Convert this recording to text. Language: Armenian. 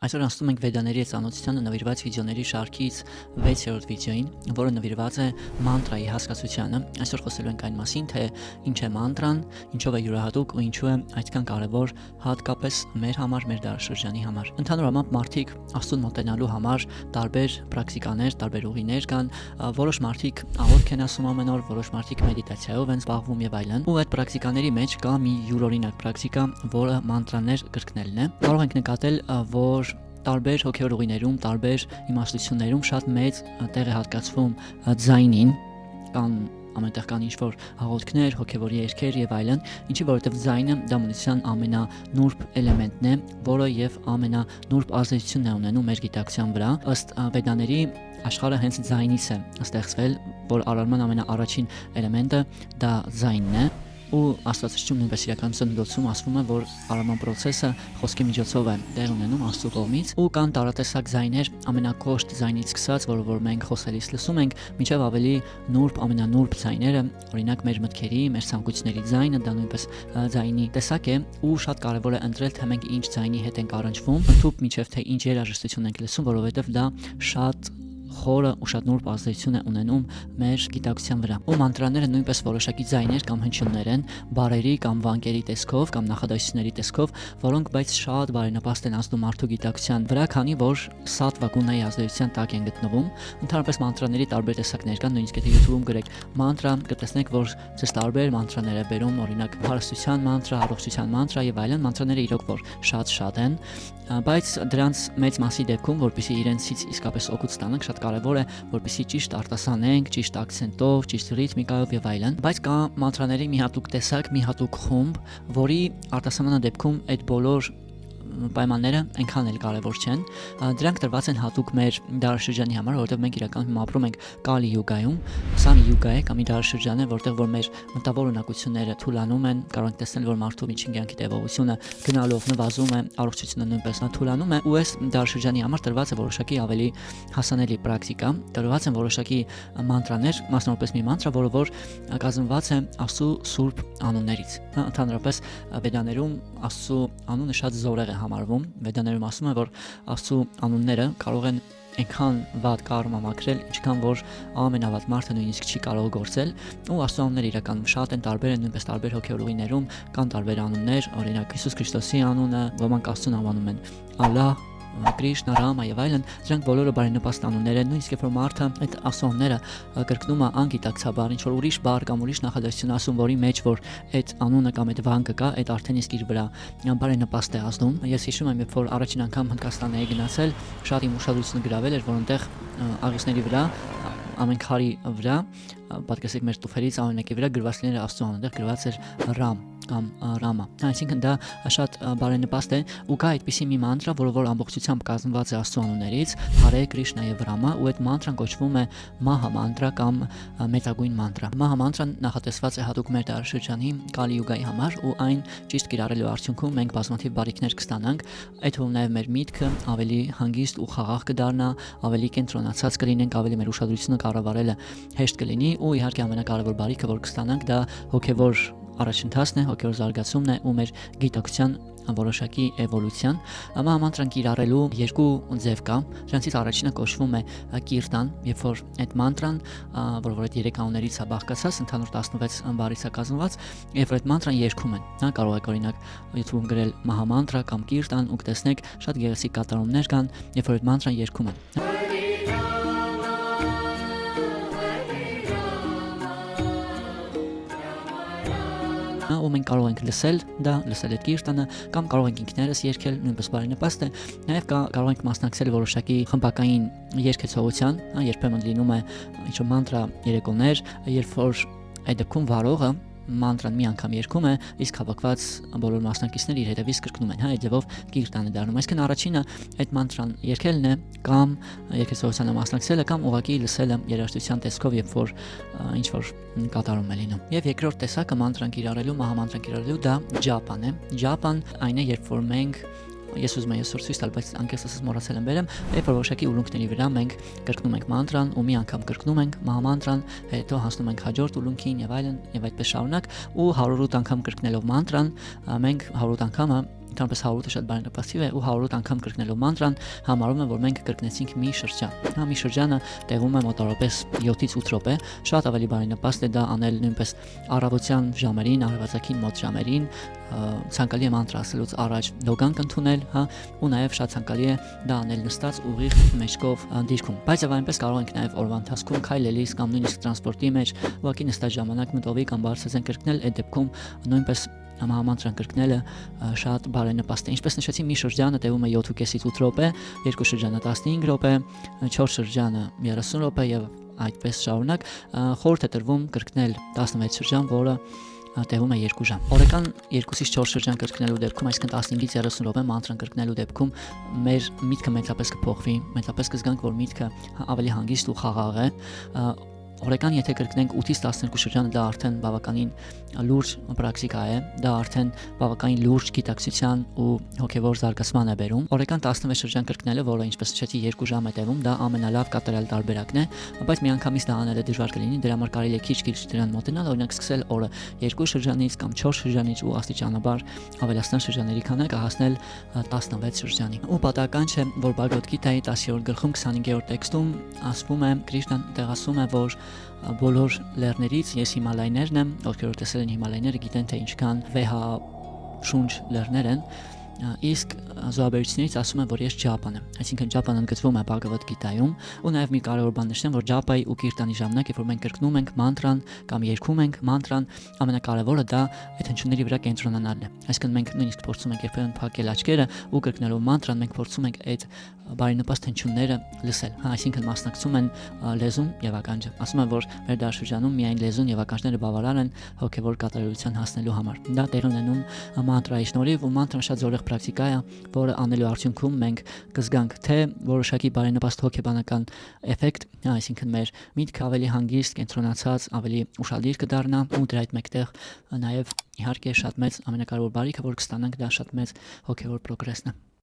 Այսօր անցնում ենք Վեդաների ծանոթությանը նվիրված վիդեոների շարքից 6-րդ վիդեոին, որը նվիրված է մանտրայի հասկացությանը։ Այսօր խոսելու ենք այն մասին, թե ինչ է մանտրան, ինչով է յուրահատուկ ու ինչու է այդքան կարևոր հատկապես մեր համար, մեր դարաշրջանի համար։ Ընդհանուր առմամբ մարդիկ Աստծուն մոտենալու համար տարբեր պրակտիկաներ, տարբեր ուղիներ կան, որոշ մարդիկ աղոթք են ասում ամեն օր, որոշ մարդիկ մեդիտացիայով են զբաղվում եւ այլն։ Ու այդ պրակտիկաների մեջ կա մի յուրօրինակ պրակտիկա, որը մանտրաներ կրկնելն է։ Կարող ենք նկատել, որ տարբեր հոգևոր ուղիներում, տարբեր իմաստություններում շատ մեծ տեղ է հատկացվում ձայնին, կան ամենտեղ կան ինչ-որ հաղորդքներ, հոգևոր երգեր եւ այլն, ինչի որովհետեւ ձայնը դա մնության ամենանուրբ էլեմենտն է, որը եւ ամենանուրբ ազդեցությունն է ունենում մեր գիտակցության վրա։ Ըստ Վեդաների աշխարհը հենց ձայնից է ստեղծվել, որ արարման ամենաառաջին էլեմենտը դա ձայնն է։ Ու Աստվածաշունչում նույնպես իրական սննդոցում ասվում է, որ արարման process-ը խոսքի միջոցով է տեղ ունենում Աստծո կողմից, ու կան տարատեսակ ձայներ, ամենակոշտ ձայնից սկսած, որ մենք խոսելիս լսում ենք, մինչև ավելի նուրբ, ամենանուրբ ձայները, օրինակ մեր մտքերի, մեր ցանկությունների ձայնը, դա նույնպես ձայնի տեսակ է, ու շատ կարևոր է ընտրել, թե մենք ինչ ձայնի հետ ենք առնչվում, ընդհանուր մինչև թե ինչ երաժշտություն ենք լսում, որովհետև դա շատ խորը ու շատ նուրբ ազդեցություն է ունենում մեր գիտակցության վրա։ Ու մանտրաները նույնպես որոշակի ձայներ կամ հնչյուններ են, բարերի կամ վանկերի տեսքով կամ նախադասությունների տեսքով, որոնք բայց շատ բարենպաստ են ազդում մարդու գիտակցության վրա, քանի որ սատվա գունայի ազդեցության տակ են գտնվում։ Ընդհանրապես մանտրաների տարբեր տեսակներ կան, նույնիսկ եթե YouTube-ում գրեք մանտրա, կտեսնեք, որ ցես տարբեր մանտրաներ է բերում, օրինակ հարստության մանտրա, առողջության մանտրա եւ այլն։ Մանտրաները իրոք որ շատ են, բայց դրանց մեծ մասի դեպքում, որpեսզի իրենցից իսկապես օգուտ ստանանք, շատ կարևոր է, որպեսզի ճիշտ արտասանենք, ճիշտ ակցենտով, ճիշտ ռիթմիկայով եւ այլն։ Բայց կա մանտրաների մի հատուկ տեսակ, մի հատուկ խումբ, որի արտասանման դեպքում այդ բոլոր պայմանները այնքան էլ կարևոր չեն։ Դրանք տրված են հատուկ մեր դարաշրջանի համար, որովհետև մենք իրականում ապրում ենք Կալի յուգայում։ Սա մի յուգա է կամ մի դարաշրջան է, որտեղ որ մեր մտավոր ունակությունները թուլանում են, կարող ենք տեսնել, որ մարդու միջին կյանքի տևողությունը գնալով նվազում է, առողջությունը նույնպես թուլանում է, ու այս դարաշրջանի համար տրված է որոշակի ավելի հասանելի պրակտիկա, տրված են որոշակի մանտրաներ, մասնավորապես մի մանտրա, որը որ կազմված է Աստծո սուրբ անուններից։ Ընդհանրապես Վեդաներում Աստծո անունը շատ զորեղ է համարվում։ Վեդաներում ասում է, որ Աստծո անունները կարող են այնքան վատ կառմամակրել, ինչքան որ ամենավատ մարդը նույնիսկ չի կարող գործել, ու Աստծո անունները իրականում շատ են, տարբեր են, նույնպես տարբեր հոգևոր ուղիներում կան տարբեր անուններ, օրինակ Հիսուս Քրիստոսի անունը, ոմանք Աստծուն անվանում են Ալլահ, Կրիշնա, Ռամա եւ այլն, դրանք բոլորը բարենպաստ անուններ են, նույնիսկ երբ որ մարդը այդ Աստծո անունները կրկնում է անգիտակցաբար, ինչ որ ուրիշ բառ կամ ուրիշ նախադասություն ասում, որի մեջ որ այդ անունը կամ այդ վանկը կա, այդ արդեն իսկ իր վրա բարենպաստ է ազդում։ Ես հիշում եմ, երբ որ առաջին անգամ Հնդկաստան էի գնացել, շատ իմ ուշադրությունը գրավել էր, որ այնտեղ աղիցների վրա ամեն քարի վրա, պատկերացրեք մեր տուֆերից ամեն մեկի վրա գրված լիներ Աստծո անունը, այնտեղ գրված էր Ռամ կամ Ռամա։ Այսինքն դա շատ բարենպաստ է, ու կա այդպիսի մի մանտրա, որը որ ամբողջությամբ կազմված է Աստծո անուններից, Հարե, Կրիշնա եւ Ռամա, ու այդ մանտրան կոչվում է Մահա մանտրա կամ մեծագույն մանտրա։ Մահա մանտրան նախատեսված է հատուկ մեր դարաշրջանի Կալի յուգայի համար, ու այն ճիշտ կիրառելու արդյունքում մենք բազմաթիվ բարիքներ կստանանք, այդ թվում նաեւ մեր միտքը ավելի հանգիստ ու խաղաղ կդառնա, ավելի կենտրոնացած կլինենք, ավելի մեր ուշադրությունը կառավարելը հեշտ կլինի, ու իհարկե ամենակարևոր բարիքը, որ կստանանք, դա հոգևոր առաջընթացն է, հոգևոր զարգացումն է ու մեր գիտակցության որոշակի էվոլյուցիան։ Մանտրան կիրառելու երկու ձև կա։ Դրանցից առաջինը կոչվում է կիրտան, երբ որ այդ մանտրան, որ այդ 3 անուններից է բաղկացած, ընդհանուր 16 բառից է կազմված, երբ որ այդ մանտրան երգում են, կարող եք օրինակ YouTube-ում գրել մահամանտրա կամ կիրտան ու կտեսնեք շատ գեղեցիկ կատարումներ կան, երբ որ այդ մանտրան երգում են։ Ու մենք կարող ենք լսել այդ կիրտանը, կամ կարող ենք ինքներս երգել, նույնպես բարենպաստ է։ Նաև կարող ենք մասնակցել որոշակի խմբակային երգեցողության, երբեմն լինում է ինչ-որ մանտրա երեկոներ, երբ որ այդ դեպքում վարողը մանտրան մի անգամ երգում է, իսկ հավաքված բոլոր մասնակիցները իր հետևից կրկնում են, այդ ձևով կիրտան է դառնում։ Այսինքն առաջինը այդ մանտրան երգելն է, կամ երգեցողությանը մասնակցելը, կամ ուղղակի լսելը երաժշտության տեսքով, երբ որ ինչ որ կատարում է լինում։ Եվ երկրորդ տեսակը մանտրան կիրառելու, մահամանտրան կիրառելու դա ջապան է։ Ջապան այն է, երբ որ մենք ես ուզում եմ այսօր ցույց տալ, բայց անկեղծս մոռացել եմ բերեմ, երբ որ որոշակի ուլունքների վրա մենք կրկնում ենք մանտրան ու մի անգամ կրկնում ենք մահամանտրան, հետո հասնում ենք հաջորդ ուլունքին եւ այլն եւ այդպես շարունակ, ու 108 անգամ կրկնելով մանտրան մենք 108 անգամը Ընդհանրապես 108-ը շատ բարենպաստ թիվ է ու 108 անգամ կրկնելու մանտրան համարում է, որ մենք կրկնեցինք մի շրջան։ Մի շրջանը տևում է մոտավորապես 7-ից 8 րոպե, շատ ավելի բարենպաստ է դա անել նույնպես առավոտյան ժամերին, արևածագին մոտ ժամերին, ցանկալի է մանտր ասելուց առաջ լոգանք ընդունել, ու նաև շատ ցանկալի է դա անել նստած ուղիղ մեջքով դիրքում։ Բայց եւ այնպես կարող ենք նաև օրվա ընթացքում քայլելիս կամ նույնիսկ տրանսպորտի մեջ ուղղակի նստած ժամանակ մտովի կամ բարձրացեն կրկնել, այդ դեպքում նույնպես համամանտրան կրկնելը շատ բարենպաստ է։ Ինչպես նշեցի, մի շրջանը տևում է 7.5-ից 8 րոպե, երկու շրջանը 15 րոպե, 4 շրջանը 30 րոպե եւ այդպես շարունակ։ Խորհուրդ է տրվում կրկնել 16 շրջան, որը տևում է 2 ժամ։ Օրական 2-ից 4 շրջան կրկնելու դեպքում, այսինքն 15-ից 30 րոպե մանտրան կրկնելու դեպքում մեր միտքը մեծապես կփոխվի, մեծապես կզգանք, որ միտքը ավելի հանգիստ ու խաղաղ է։ Օրական եթե կրկնենք 8-ից 12 շրջանը, դա արդեն բավականին լուրջ պրակտիկա է, դա արդեն բավականին լուրջ գիտակցության ու հոգևոր զարգացման է բերում։ Օրական 16 շրջան կրկնելը, որը ինչպես նշեցի 2 ժամ է տևում, դա ամենալավ կատարյալ տարբերակն է, բայց միանգամից դա անելը դժվար կլինի, դրա համար կարելի է քիչ-քիչ դրան մոտենալ, օրինակ սկսել օրը 2 շրջանից կամ 4 շրջանից ու աստիճանաբար ավելացնել շրջանների քանակը, հասնել 16 շրջանի։ Ու պատահական չէ, որ Բhagavad Gita-ի 10-րդ գլխում 25-րդ տեքստում ասվում է, Կրիշնան տեղասում է, որ բոլոր լեռներից ես հիմալայներն եմ, ովքեր տեսել են հիմալայները, գիտեն թե ինչքան վեհա շունչ լեռներ են, իսկ զոհաբերությունից ասում է, որ ես ջապան եմ, այսինքն ջապան ընդգծվում է Bhagavad Gita-ում, ու նաև մի կարևոր բան նշեմ, որ ջապայի ու կիրտանի ժամանակ, երբ որ մենք կրկնում ենք մանտրան կամ երգում ենք մանտրան, ամենակարևորը դա այդ հնչյունների վրա կենտրոնանալն է։ Այսինքն մենք նույնիսկ փորձում ենք երբեմն փակել աչքերը ու կրկնելով մանտրան մենք փորձում ենք այդ բարենպաստ հնչյունները լսել, այսինքն մասնակցում են լեզուն եւ ականջը։ Ասում են, որ մեր դարաշրջանում միայն լեզուն եւ ականջները բավարար են հոգեվոր կատարելության հասնելու համար։ Դա տեղ ունենում մանտրայի շնորհիվ, ու մանտրան շատ զորեղ պրակտիկա է, որը անելու արդյունքում մենք կզգանք թե որոշակի բարենպաստ հոգեբանական էֆեկտ, այսինքն մեր միտքը ավելի հանգիստ, կենտրոնացած, ավելի ուշադիր կդառնա, ու դրա հետ մեկտեղ նաև իհարկե շատ մեծ ամենակարևոր բարիքը, որ կստանանք, դա շատ մեծ հոգեվոր պրոգրեսն է։